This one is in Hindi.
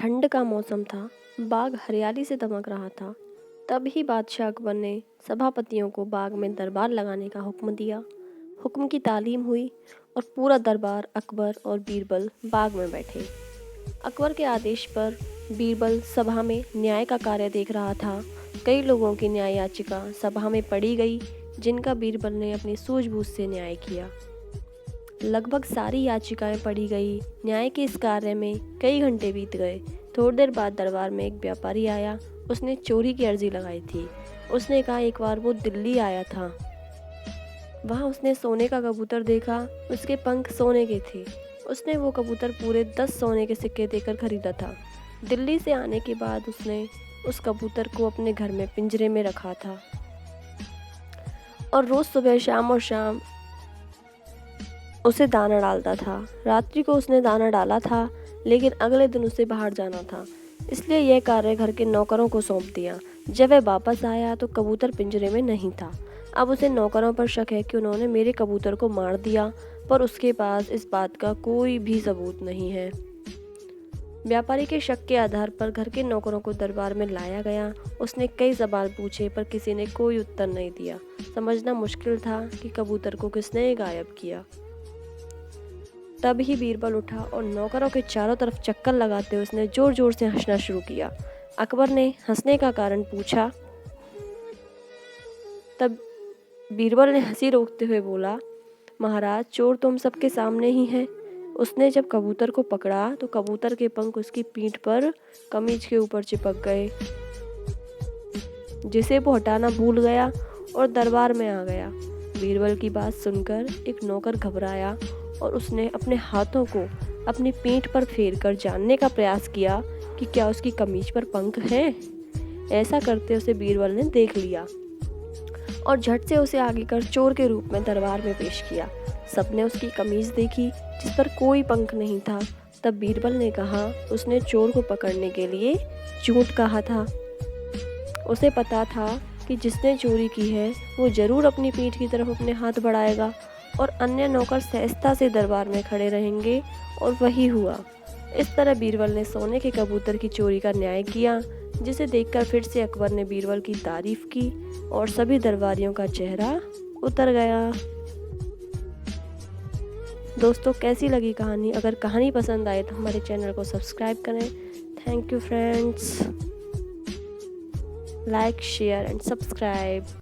ठंड का मौसम था। बाग हरियाली से दमक रहा था। तभी बादशाह अकबर ने सभापतियों को बाग में दरबार लगाने का हुक्म दिया। हुक्म की तालीम हुई और पूरा दरबार अकबर और बीरबल बाग में बैठे। अकबर के आदेश पर बीरबल सभा में न्याय का कार्य देख रहा था। कई लोगों की न्याय याचिका सभा में पढ़ी गई, जिनका बीरबल ने अपनी सूझबूझ से न्याय किया। लगभग सारी याचिकाएं पढ़ी गई। न्याय के इस कार्य में कई घंटे बीत गए। थोड़ी देर बाद दरबार में एक व्यापारी आया। उसने चोरी की अर्जी लगाई थी। उसने कहा एक बार वो दिल्ली आया था। वहाँ उसने सोने का कबूतर देखा। उसके पंख सोने के थे। उसने वो कबूतर पूरे 10 सोने के सिक्के देकर खरीदा था। दिल्ली से आने के बाद उसने उस कबूतर को अपने घर में पिंजरे में रखा था और रोज सुबह शाम और शाम उसे दाना डालता था। रात्रि को उसने दाना डाला था, लेकिन अगले दिन उसे बाहर जाना था, इसलिए यह कार्य घर के नौकरों को सौंप दिया। जब वह वापस आया तो कबूतर पिंजरे में नहीं था। अब उसे नौकरों पर शक है कि उन्होंने मेरे कबूतर को मार दिया, पर उसके पास इस बात का कोई भी सबूत नहीं है। व्यापारी के शक के आधार पर घर के नौकरों को दरबार में लाया गया। उसने कई सवाल पूछे, पर किसी ने कोई उत्तर नहीं दिया। समझना मुश्किल था कि कबूतर को किसने गायब किया। तभी बीरबल उठा और नौकरों के चारों तरफ चक्कर लगाते हुए उसने जोर जोर से हंसना शुरू किया। अकबर ने हंसने का कारण पूछा। तब बीरबल ने हंसी रोकते हुए बोला, महाराज, चोर तो हम सबके सामने ही है। उसने जब कबूतर को पकड़ा तो कबूतर के पंख उसकी पीठ पर कमीज के ऊपर चिपक गए, जिसे वो हटाना भूल गया और दरबार में आ गया। बीरबल की बात सुनकर एक नौकर घबराया और उसने अपने हाथों को अपनी पीठ पर फेर कर जानने का प्रयास किया कि क्या उसकी कमीज पर पंख हैं। ऐसा करते उसे बीरबल ने देख लिया और झट से उसे आगे कर चोर के रूप में दरबार में पेश किया। सबने उसकी कमीज देखी, जिस पर कोई पंख नहीं था। तब बीरबल ने कहा, उसने चोर को पकड़ने के लिए झूठ कहा था। उसे पता था कि जिसने चोरी की है वो जरूर अपनी पीठ की तरफ अपने हाथ बढ़ाएगा और अन्य नौकर सहजता से दरबार में खड़े रहेंगे, और वही हुआ। इस तरह बीरबल ने सोने के कबूतर की चोरी का न्याय किया, जिसे देखकर फिर से अकबर ने बीरबल की तारीफ की और सभी दरबारियों का चेहरा उतर गया। दोस्तों, कैसी लगी कहानी? अगर कहानी पसंद आए तो हमारे चैनल को सब्सक्राइब करें। Thank you friends. Like, share and subscribe.